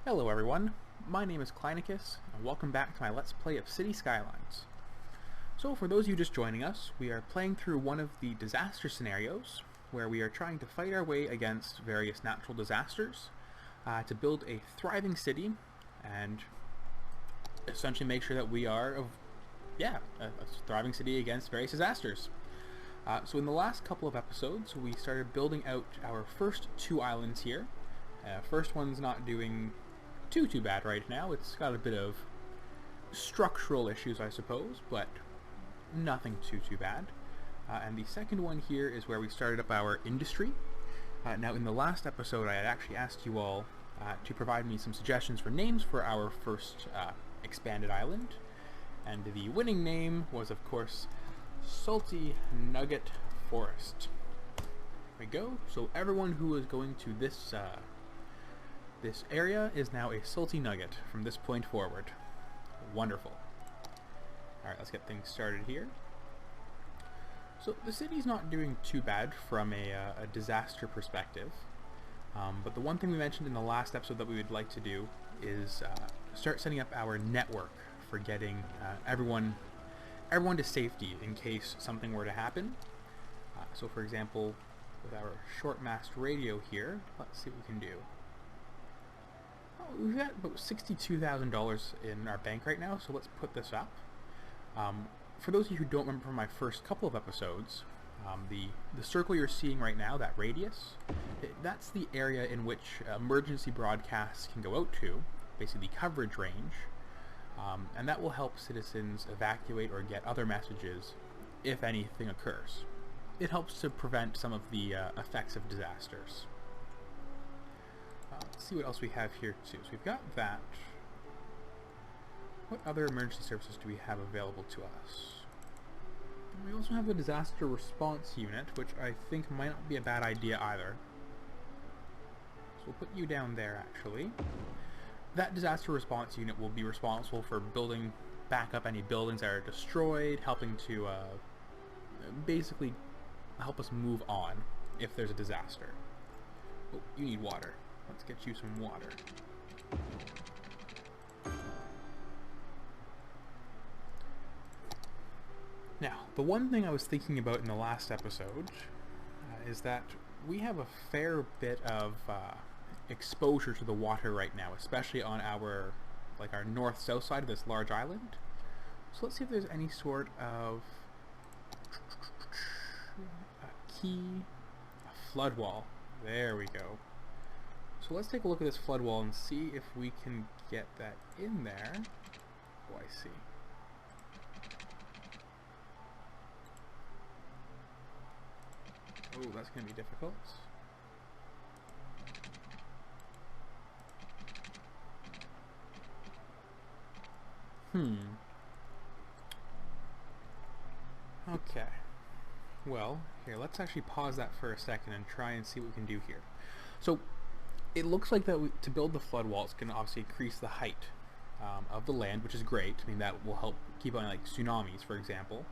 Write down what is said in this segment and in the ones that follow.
Hello everyone, my name is Kleinicus, and welcome back to my Let's Play of City Skylines. So for those of you just joining us, we are playing through one of the disaster scenarios, where we are trying to fight our way against various natural disasters, to build a thriving city, and essentially make sure that we are, a thriving city against various disasters. So in the last couple of episodes, we started building out our first two islands here. First one's not doing too bad right now. It's got a bit of structural issues, I suppose, but nothing too bad. And the second one here is where we started up our industry. Now, in the last episode, I had actually asked you all to provide me some suggestions for names for our first expanded island, and the winning name was, of course, Salty Nugget Forest. There we go. So everyone who is going to this area is now a salty nugget from this point forward. Wonderful. Alright, let's get things started here. So the city's not doing too bad from a disaster perspective, but the one thing we mentioned in the last episode that we would like to do is start setting up our network for getting everyone to safety in case something were to happen. So for example, with our short mast radio here, let's see what we can do. We've got about $62,000 in our bank right now, so let's put this up. For those of you who don't remember from my first couple of episodes, the circle you're seeing right now, that radius, that's the area in which emergency broadcasts can go out to, basically the coverage range, and that will help citizens evacuate or get other messages if anything occurs. It helps to prevent some of the effects of disasters. Let's see what else we have here too. So we've got that. What other emergency services do we have available to us? We also have a disaster response unit, which I think might not be a bad idea either. So we'll put you down there, actually. That disaster response unit will be responsible for building back up any buildings that are destroyed, helping to basically help us move on if there's a disaster. Oh, you need water. Let's get you some water. Now, the one thing I was thinking about in the last episode is that we have a fair bit of exposure to the water right now, especially on our north-south side of this large island. So let's see if there's any sort of a flood wall. There we go. So let's take a look at this flood wall and see if we can get that in there. Oh, I see. Oh, that's going to be difficult. Okay. Well, here, let's actually pause that for a second and try and see what we can do here. So, it looks like that to build the flood wall, it's going to obviously increase the height of the land, which is great. I mean, that will help keep on, like, tsunamis, for example.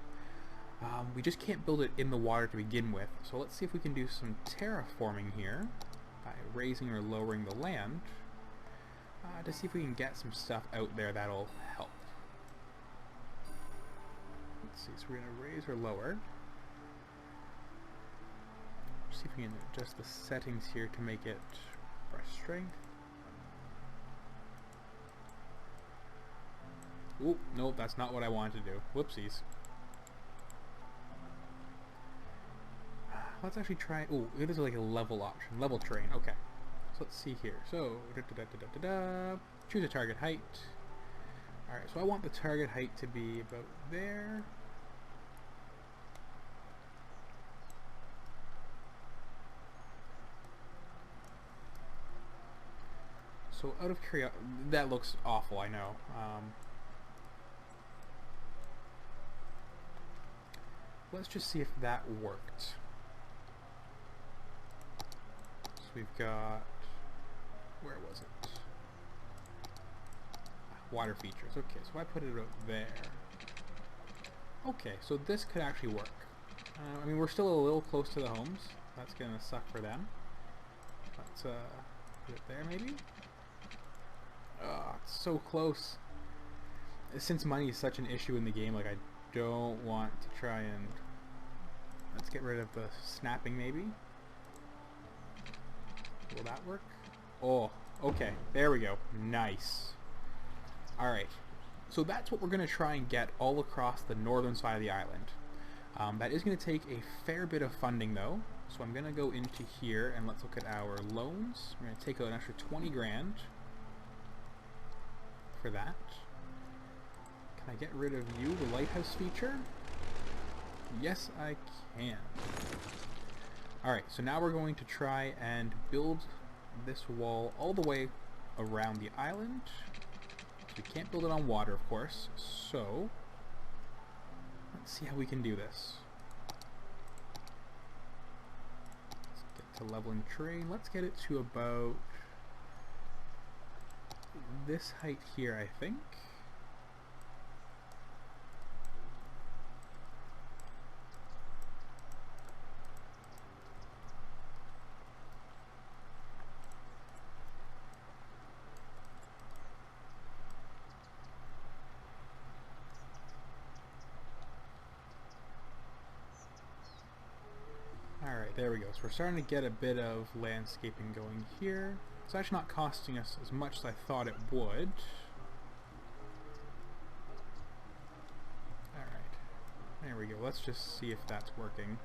We just can't build it in the water to begin with, so let's see if we can do some terraforming here by raising or lowering the land to see if we can get some stuff out there that'll help. Let's see, so we're going to raise or lower. See if we can adjust the settings here to make it brush strength. Oop, nope, that's not what I wanted to do. Whoopsies. Let's actually try. Oh, there's like a level option. Level terrain. Okay. So let's see here. So, choose a target height. Alright, so I want the target height to be about there. So out of curiosity, that looks awful, I know. Let's just see if that worked. So we've got, where was it? Water features. Okay, so I put it out there. Okay, so this could actually work. I mean, we're still a little close to the homes. That's gonna suck for them. Let's put it there, maybe? Oh, it's so close. Since money is such an issue in the game, like I don't want to try and... Let's get rid of the snapping maybe. Will that work? Oh, okay. There we go. Nice. Alright. So that's what we're going to try and get all across the northern side of the island. That is going to take a fair bit of funding though. So I'm going to go into here and let's look at our loans. We're going to take out an extra 20 grand for that. Can I get rid of you, the lighthouse feature? Yes, I can. Alright, so now we're going to try and build this wall all the way around the island. So we can't build it on water, of course. So, let's see how we can do this. Let's get to leveling terrain. Let's get it to about this height here, I think. Alright, there we go. So we're starting to get a bit of landscaping going here. It's actually not costing us as much as I thought it would. Alright, there we go. Let's just see if that's working.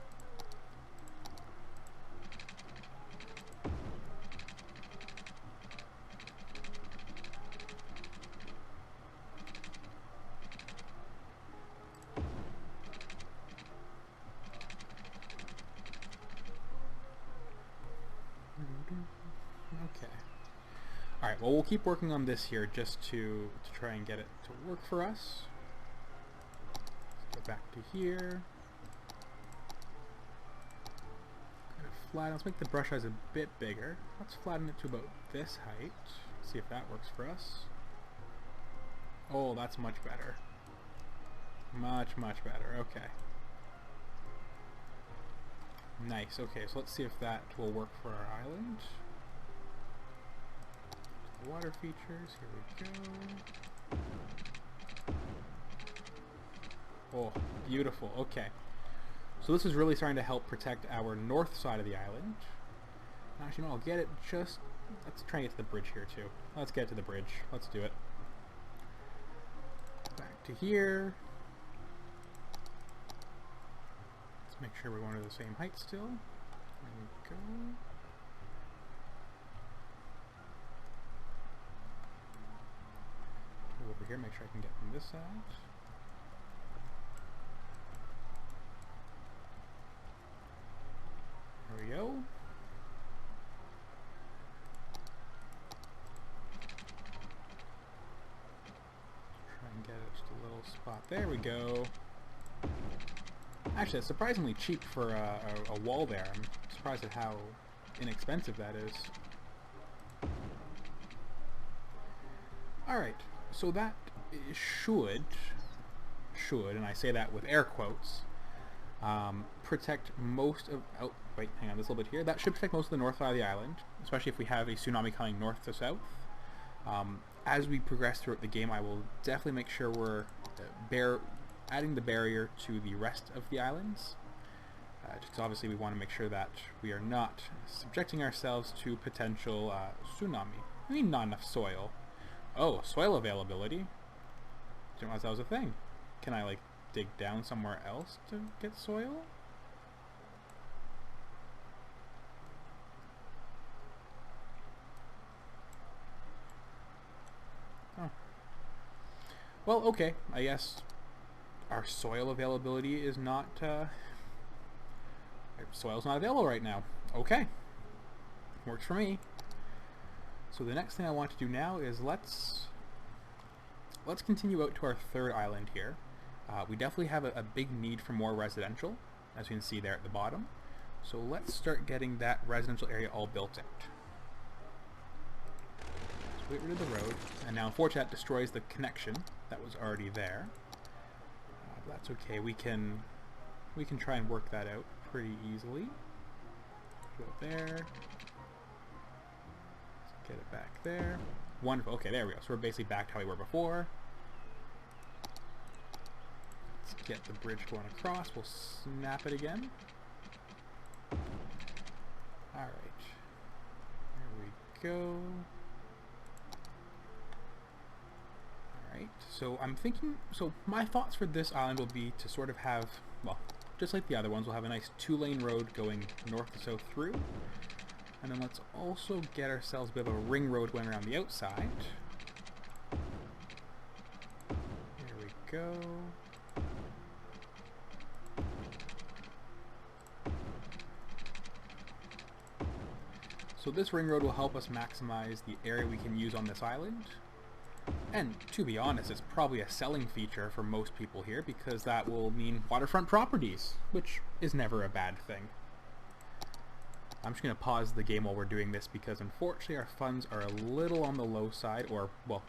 Okay. Alright, well we'll keep working on this here just to try and get it to work for us. Let's go back to here. Kind of flatten. Let's make the brush size a bit bigger. Let's flatten it to about this height. See if that works for us. Oh, that's much better. Much, much better. Okay. Nice. Okay, so let's see if that will work for our island. Water features, here we go. Oh, beautiful. Okay. So this is really starting to help protect our north side of the island. Actually, no, I'll get it just... Let's try and get to the bridge here, too. Let's get to the bridge. Let's do it. Back to here. Let's make sure we're going to the same height still. There we go. Over here, make sure I can get from this side. There we go. Try and get it just a little spot. There we go. Actually, it's surprisingly cheap for a wall there. I'm surprised at how inexpensive that is. Alright. So that should, and I say that with air quotes, protect most of, oh, wait, hang on, this little bit here. That should protect most of the north side of the island, especially if we have a tsunami coming north to south. As we progress throughout the game, I will definitely make sure we're adding the barrier to the rest of the islands. Just 'cause obviously we want to make sure that we are not subjecting ourselves to potential tsunami. I mean, not enough soil. Oh, soil availability. Didn't realize that was a thing. Can I, like, dig down somewhere else to get soil? Oh. Well, okay. I guess our soil availability is not, soil's not available right now. Okay. Works for me. So the next thing I want to do now is let's continue out to our third island here. We definitely have a big need for more residential, as you can see there at the bottom. So let's start getting that residential area all built out. So get rid of the road, and now unfortunately that destroys the connection that was already there. But that's okay. We can try and work that out pretty easily. Go there. Get it back there. Wonderful. Okay, there we go. So we're basically back to how we were before. Let's get the bridge going across. We'll snap it again. Alright. There we go. Alright. So I'm thinking... So my thoughts for this island will be to sort of have... Well, just like the other ones, we'll have a nice 2-lane road going north to south through. And then let's also get ourselves a bit of a ring road going around the outside. There we go. So this ring road will help us maximize the area we can use on this island. And to be honest, it's probably a selling feature for most people here because that will mean waterfront properties, which is never a bad thing. I'm just going to pause the game while we're doing this because unfortunately our funds are a little on the low side, or, well,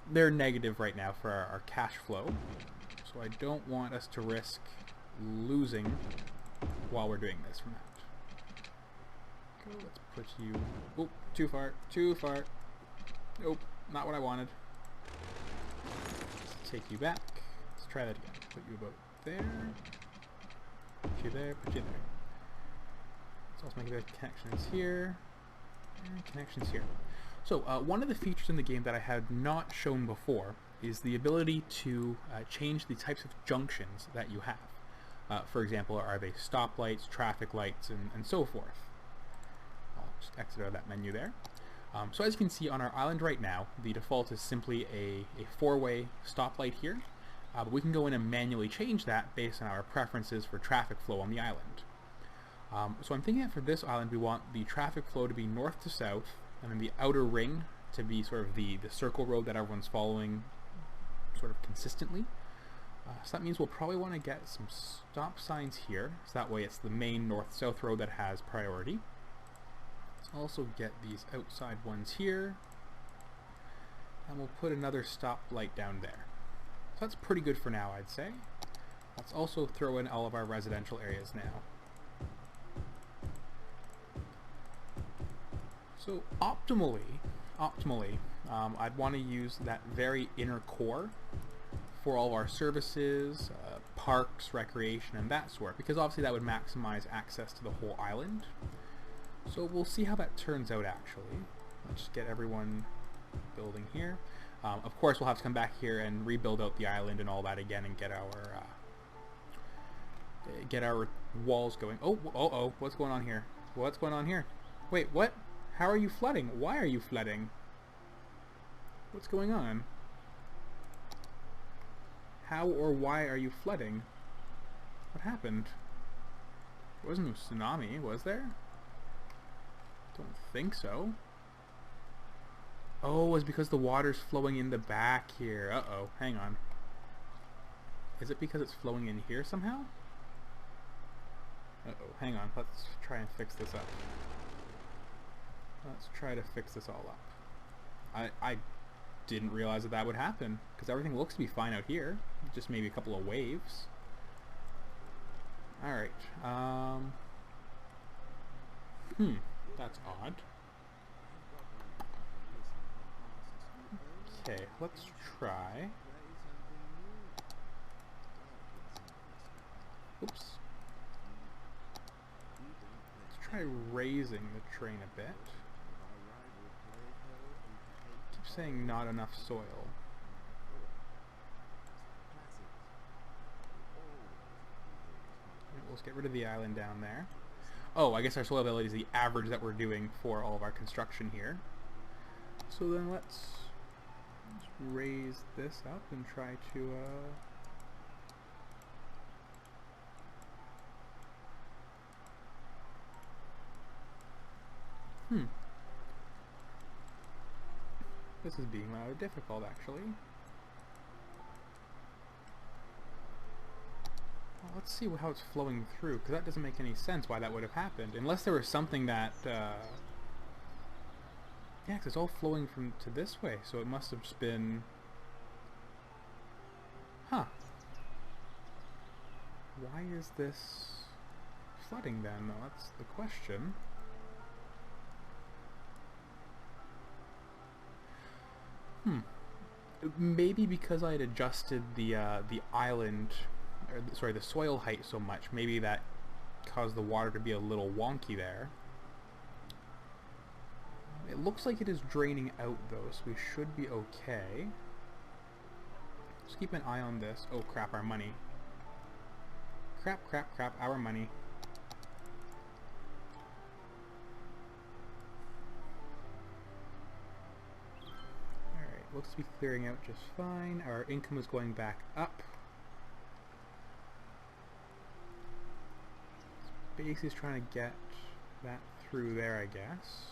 they're negative right now for our cash flow. So I don't want us to risk losing while we're doing this from that. Go, let's put you... Oh, too far, too far. Nope, not what I wanted. Let's take you back. Let's try that again. Put you about there. Put you there, put you there. Let's also make the connections here, and connections here. So one of the features in the game that I had not shown before is the ability to change the types of junctions that you have. For example, are they stoplights, traffic lights, and so forth. I'll just exit out of that menu there. So as you can see on our island right now, the default is simply a 4-way stoplight here, but we can go in and manually change that based on our preferences for traffic flow on the island. So I'm thinking that for this island we want the traffic flow to be north to south, and then the outer ring to be sort of the circle road that everyone's following sort of consistently. So that means we'll probably want to get some stop signs here, so that way it's the main north-south road that has priority. Let's also get these outside ones here, and we'll put another stop light down there. So that's pretty good for now, I'd say. Let's also throw in all of our residential areas now. So optimally, I'd want to use that very inner core for all of our services, parks, recreation, and that sort, because obviously that would maximize access to the whole island. So we'll see how that turns out actually. Let's just get everyone building here. Of course we'll have to come back here and rebuild out the island and all that again and get our walls going. Oh, what's going on here? What's going on here? Wait, what? How are you flooding? Why are you flooding? What's going on? How or why are you flooding? What happened? There wasn't a tsunami, was there? Don't think so. Oh, it's because the water's flowing in the back here. Uh-oh, hang on. Is it because it's flowing in here somehow? Uh-oh, hang on. Let's try and fix this up. Let's try to fix this all up. I didn't realize that would happen, because everything looks to be fine out here. Just maybe a couple of waves. Alright. That's odd. Okay, let's try. Oops. Let's try raising the train a bit. Keep saying not enough soil. Let's get rid of the island down there. Oh, I guess our soil ability is the average that we're doing for all of our construction here. So then let's raise this up and try to This is being rather difficult, actually. Well, let's see how it's flowing through, because that doesn't make any sense why that would have happened. Unless there was something that... yeah, because it's all flowing from to this way, so it must have just been... Huh. Why is this flooding then, though? That's the question. Maybe because I had adjusted the island, or sorry, the soil height so much, maybe that caused the water to be a little wonky there. It looks like it is draining out though, so we should be okay. Just keep an eye on this. Oh crap, our money. Crap, crap, crap, our money. Alright, looks to be clearing out just fine. Our income is going back up. Basically is trying to get that through there, I guess.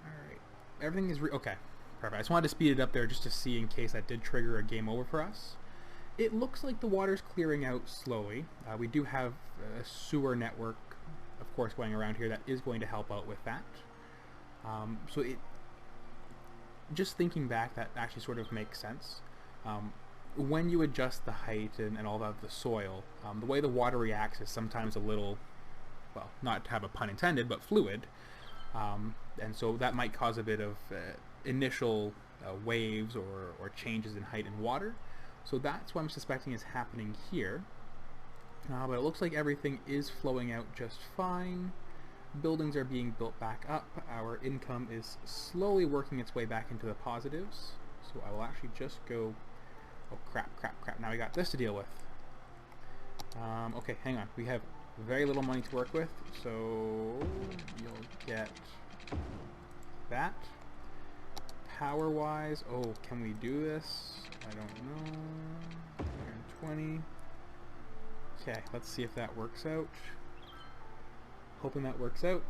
Alright, everything is okay, perfect. I just wanted to speed it up there just to see in case that did trigger a game over for us. It looks like the water's clearing out slowly. We do have a sewer network, of course, going around here that is going to help out with that. So it, just thinking back, that actually sort of makes sense. When you adjust the height and all of the soil, the way the water reacts is sometimes a little, well, not to have a pun intended, but fluid. And so that might cause a bit of initial waves or changes in height and water. So that's what I'm suspecting is happening here. But it looks like everything is flowing out just fine. Buildings are being built back up. Our income is slowly working its way back into the positives. So I will actually just go... Oh crap, crap, crap. Now we got this to deal with. Okay, hang on. We have very little money to work with, so you'll get that. Power-wise, oh, can we do this? I don't know. 120. Okay, let's see if that works out. Hoping that works out.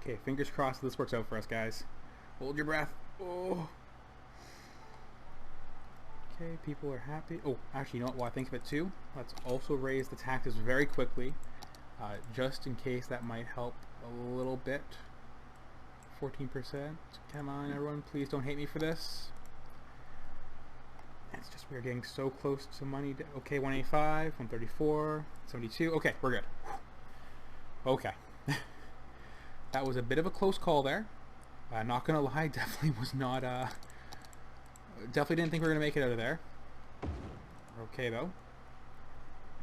Okay, fingers crossed this works out for us, guys. Hold your breath. Oh. Okay, people are happy. Oh, actually, you know what? While I think of it too, let's also raise the taxes very quickly, just in case that might help a little bit. 14%. Come on, everyone, please don't hate me for this. It's just we're getting so close to money. Okay, 185, 134, 72. Okay, we're good. Okay. That was a bit of a close call there. Not gonna lie, definitely was not, definitely didn't think we were gonna make it out of there. We're okay though.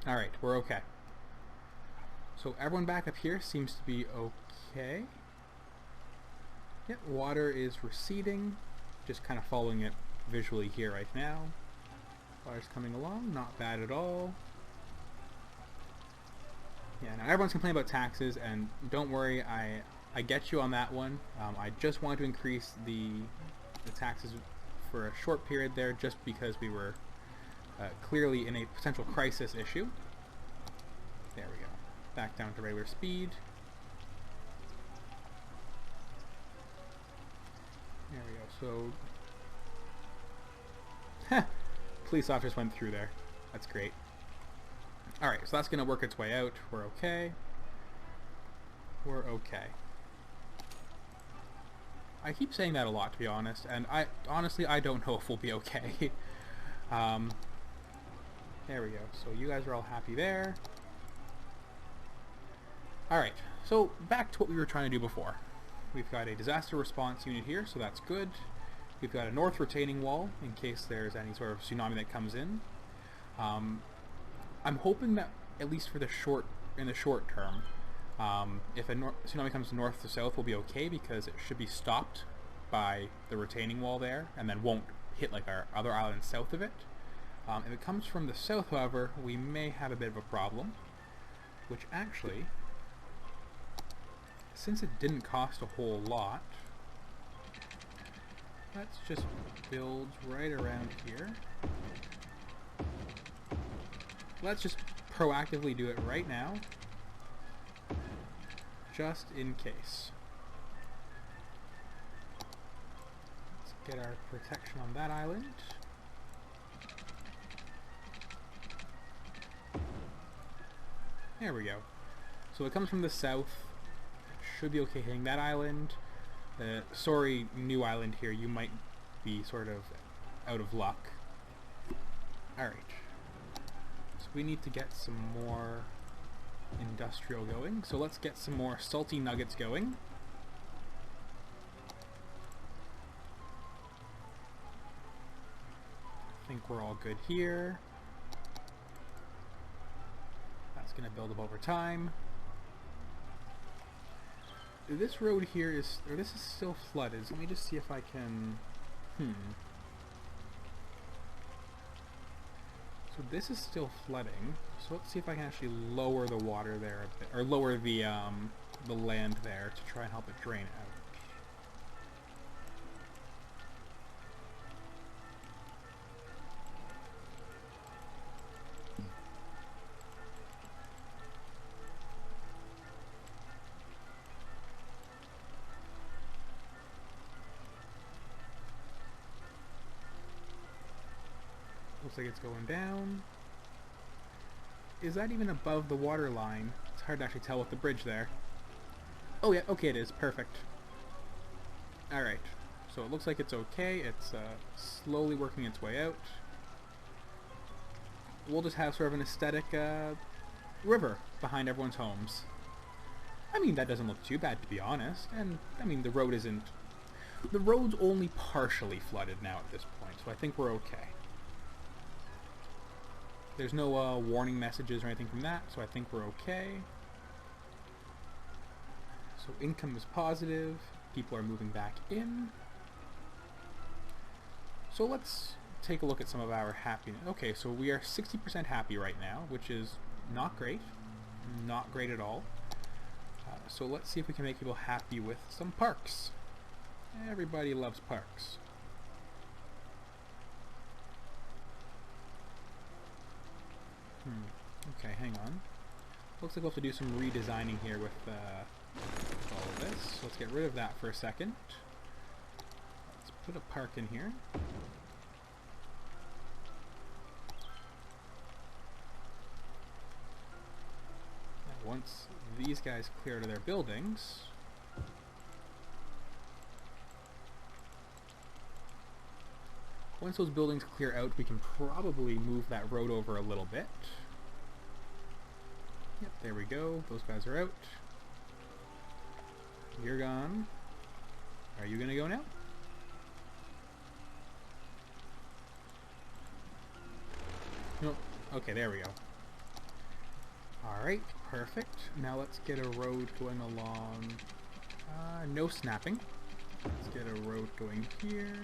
Alright, we're okay. So everyone back up here seems to be okay. Yep, water is receding. Just kind of following it visually here right now. Water's coming along, not bad at all. Yeah, now everyone's complaining about taxes, and don't worry, I get you on that one. I just wanted to increase the taxes for a short period there, just because we were clearly in a potential crisis issue. There we go. Back down to regular speed. There we go. So, police officers went through there. That's great. Alright, so that's going to work its way out. We're okay. We're okay. I keep saying that a lot, to be honest, and honestly, I don't know if we'll be okay. There we go. So you guys are all happy there. Alright, so back to what we were trying to do before. We've got a disaster response unit here, so that's good. We've got a north retaining wall in case there's any sort of tsunami that comes in. I'm hoping that at least for the short term, if a tsunami comes north to south, we'll be okay because it should be stopped by the retaining wall there, and then won't hit like our other islands south of it. If it comes from the south, however, we may have a bit of a problem, which actually, since it didn't cost a whole lot, let's just build right around here. Let's just proactively do it right now, just in case. Let's get our protection on that island. There we go. So it comes from the south. Should be okay hitting that island. Sorry, new island here. You might be sort of out of luck. Alright. So we need to get some more industrial going. So let's get some more salty nuggets going. I think we're all good here. That's going to build up over time. This road here is, or this is still flooded. So let me just see if I can, So this is still flooding. So let's see if I can actually lower the water there a bit, or lower the land there to try and help it drain out. Looks like it's going down. Is that even above the water line? It's hard to actually tell with the bridge there. Oh yeah, okay it is. Perfect. Alright. So it looks like it's okay. It's slowly working its way out. We'll just have sort of an aesthetic river behind everyone's homes. I mean, that doesn't look too bad, to be honest. And, I mean, the road isn't... The road's only partially flooded now at this point, so I think we're okay. There's no warning messages or anything from that, so I think we're okay. So income is positive. People are moving back in. So let's take a look at some of our happiness. Okay, so we are 60% happy right now, which is not great. Not great at all. So let's see if we can make people happy with some parks. Everybody loves parks. Okay, hang on. Looks like we'll have to do some redesigning here with all of this. So let's get rid of that for a second. Let's put a park in here. Now once these guys clear out of their buildings, once those buildings clear out, we can probably move that road over a little bit. Yep, there we go. Those guys are out. You're gone. Are you gonna go now? Nope. Okay, there we go. Alright, perfect. Now let's get a road going along. No snapping. Let's get a road going here.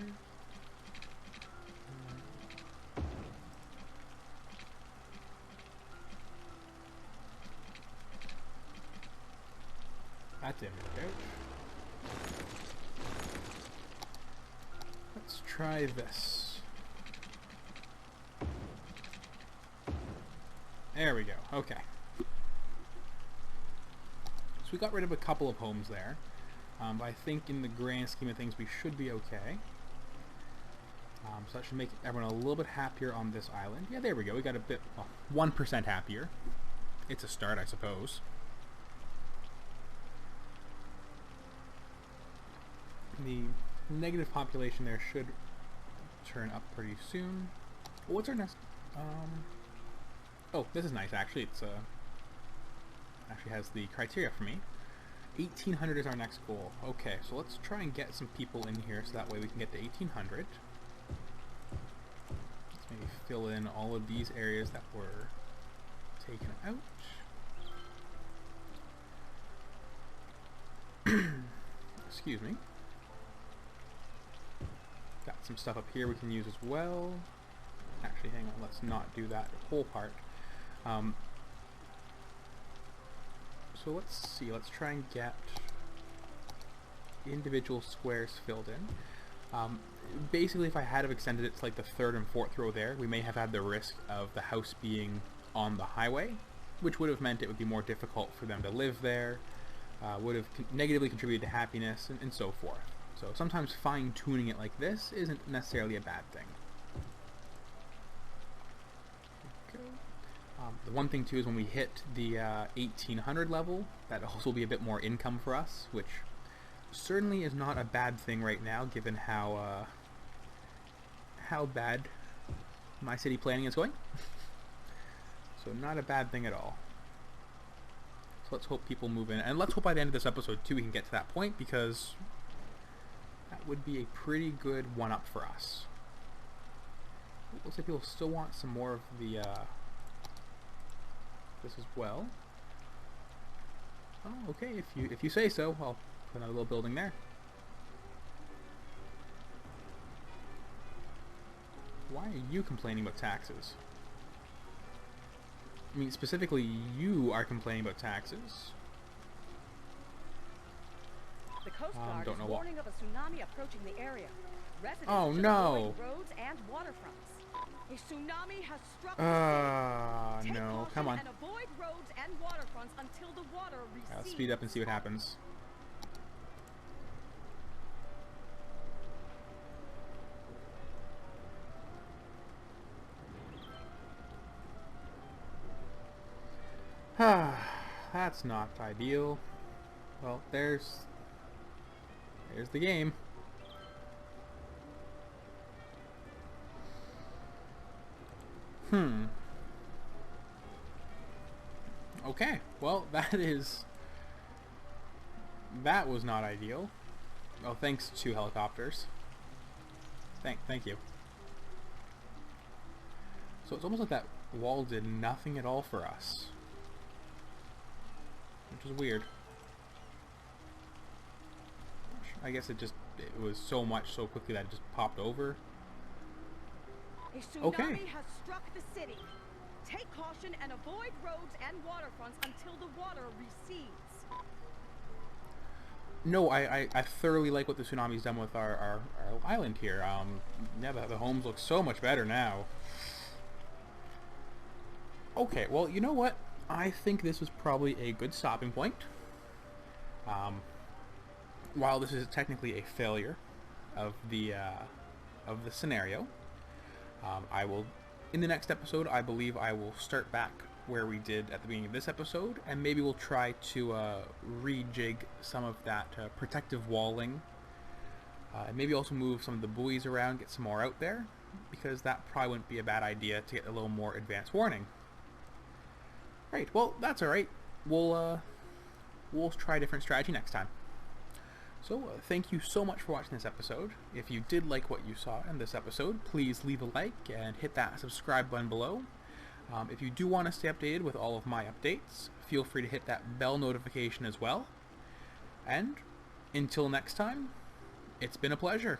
That didn't work out. Let's try this. There we go. Okay. So we got rid of a couple of homes there. But I think in the grand scheme of things we should be okay. So that should make everyone a little bit happier on this island. Yeah, there we go. We got a bit, well, 1% happier. It's a start, I suppose. The negative population there should turn up pretty soon. What's our next? Oh, this is nice actually. It's actually has the criteria for me. 1800 is our next goal. Okay, so let's try and get some people in here so that way we can get to 1800. Let's maybe fill in all of these areas that were taken out. Excuse me. Got some stuff up here we can use as well. Actually, hang on, let's not do that whole part. So let's see, let's try and get individual squares filled in. Basically, if I had have extended it to like the third and fourth row there, we may have had the risk of the house being on the highway, which would have meant it would be more difficult for them to live there, would have negatively contributed to happiness, and so forth. So sometimes fine-tuning it like this isn't necessarily a bad thing. Okay. The one thing too is when we hit the 1800 level, that also will be a bit more income for us, which certainly is not a bad thing right now, given how bad my city planning is going. So not a bad thing at all. let's hope people move in. And let's hope by the end of this episode, too, we can get to that point, because that would be a pretty good one-up for us. It looks like people still want some more of the, this as well. Oh, okay, if you say so, I'll put another little building there. Why are you complaining about taxes? I mean, specifically, you are complaining about taxes. The Coast Guard don't is know warning of a tsunami approaching the area. Residents Oh, should no. avoid roads and waterfronts. A tsunami has struck the city. Take No, caution come on. and avoid roads and waterfronts until the water recedes. Let's speed up and see what happens. That's not ideal. Well, there's the game. Okay, well, that was not ideal. Oh, thanks to helicopters. Thank you. So it's almost like that wall did nothing at all for us, which is weird. I guess it was so much so quickly that it just popped over. A tsunami Okay. has struck the city. Take caution and avoid roads and waterfronts until the water recedes. No, I thoroughly like what the tsunami's done with our island here. Yeah, the homes look so much better now. Okay, well, you know what? I think this was probably a good stopping point. While this is technically a failure of the scenario, I will, in the next episode, I believe I will start back where we did at the beginning of this episode, and maybe we'll try to rejig some of that protective walling, and maybe also move some of the buoys around, get some more out there, because that probably wouldn't be a bad idea to get a little more advanced warning. Right, well, that's alright. We'll try a different strategy next time. So, thank you so much for watching this episode. If you did like what you saw in this episode, please leave a like and hit that subscribe button below. If you do want to stay updated with all of my updates, feel free to hit that bell notification as well. And, until next time, it's been a pleasure.